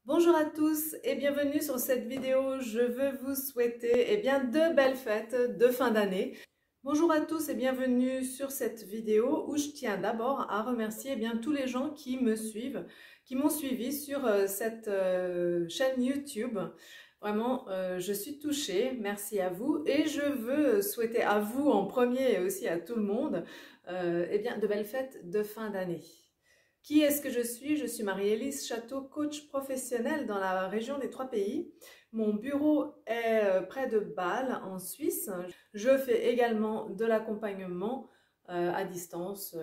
Bonjour à tous et bienvenue sur cette vidéo. Je veux vous souhaiter de belles fêtes de fin d'année. Bonjour à tous et bienvenue sur cette vidéo où je tiens d'abord à remercier tous les gens qui me suivent, qui m'ont suivi sur cette chaîne YouTube. Vraiment, je suis touchée. Merci à vous et je veux souhaiter à vous en premier et aussi à tout le monde de belles fêtes de fin d'année. Qui est-ce que je suis? Je suis Marie-Élise Château, coach professionnel dans la région des Trois Pays. Mon bureau est près de Bâle, en Suisse. Je fais également de l'accompagnement à distance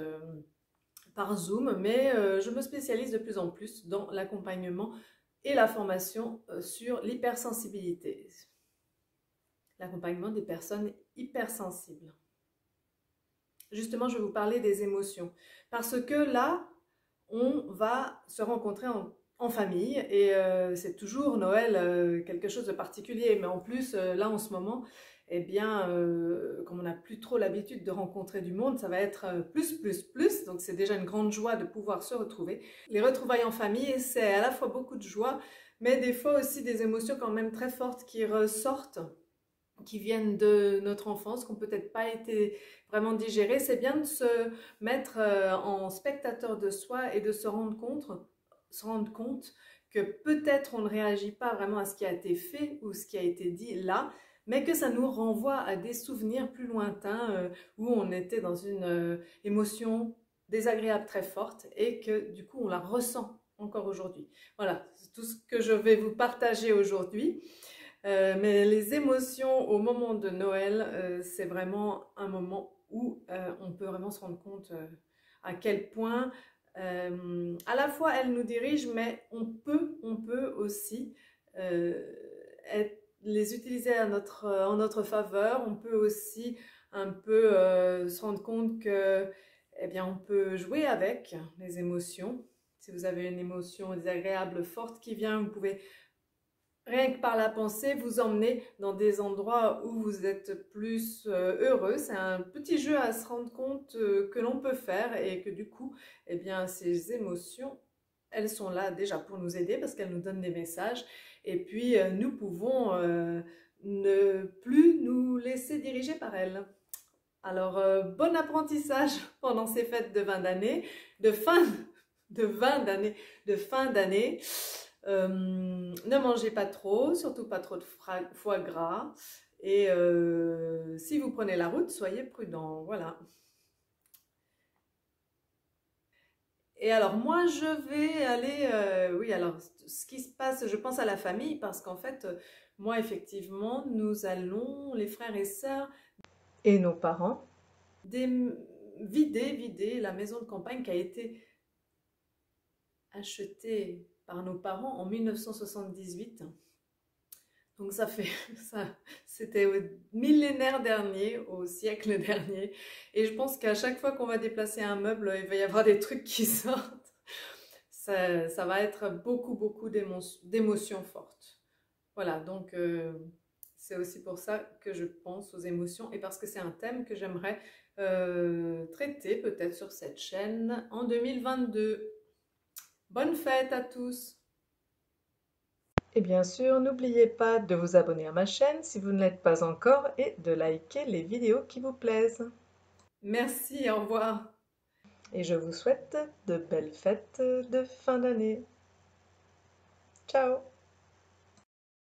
par Zoom, mais je me spécialise de plus en plus dans l'accompagnement et la formation sur l'hypersensibilité. L'accompagnement des personnes hypersensibles. Justement, je vais vous parler des émotions. Parce que là, on va se rencontrer en famille et c'est toujours Noël quelque chose de particulier, mais en plus là en ce moment, comme on n'a plus trop l'habitude de rencontrer du monde, ça va être plus, donc c'est déjà une grande joie de pouvoir se retrouver. Les retrouvailles en famille, c'est à la fois beaucoup de joie, mais des fois aussi des émotions quand même très fortes qui ressortent, qui viennent de notre enfance, qui n'ont peut-être pas été vraiment digérées. C'est bien de se mettre en spectateur de soi et de se rendre compte que peut-être on ne réagit pas vraiment à ce qui a été fait ou ce qui a été dit là, mais que ça nous renvoie à des souvenirs plus lointains où on était dans une émotion désagréable très forte et que du coup on la ressent encore aujourd'hui. Voilà, c'est tout ce que je vais vous partager aujourd'hui. Mais les émotions au moment de Noël, c'est vraiment un moment où on peut vraiment se rendre compte à quel point à la fois elles nous dirigent, mais on peut aussi les utiliser en notre faveur. On peut aussi un peu se rendre compte que on peut jouer avec les émotions. Si vous avez une émotion désagréable forte qui vient, vous pouvez rien que par la pensée, vous emmener dans des endroits où vous êtes plus heureux. C'est un petit jeu à se rendre compte que l'on peut faire et que du coup, ces émotions, elles sont là déjà pour nous aider parce qu'elles nous donnent des messages. Et puis, nous pouvons ne plus nous laisser diriger par elles. Alors, bon apprentissage pendant ces fêtes de 20 d'année, de fin d'année. Ne mangez pas trop, surtout pas trop de foie gras. Et si vous prenez la route, soyez prudent. Voilà. Et alors moi je vais aller, oui alors ce qui se passe, je pense à la famille parce qu'en fait moi effectivement nous allons, les frères et sœurs et nos parents, vider la maison de campagne qui a été achetée par nos parents en 1978. Donc ça fait ça, c'était au millénaire dernier, au siècle dernier. Et je pense qu'à chaque fois qu'on va déplacer un meuble, il va y avoir des trucs qui sortent. Ça va être beaucoup d'émotions fortes. Voilà, donc c'est aussi pour ça que je pense aux émotions et parce que c'est un thème que j'aimerais traiter peut-être sur cette chaîne en 2022. Bonne fête à tous! Et bien sûr, n'oubliez pas de vous abonner à ma chaîne si vous ne l'êtes pas encore et de liker les vidéos qui vous plaisent. Merci, au revoir. Et je vous souhaite de belles fêtes de fin d'année. Ciao!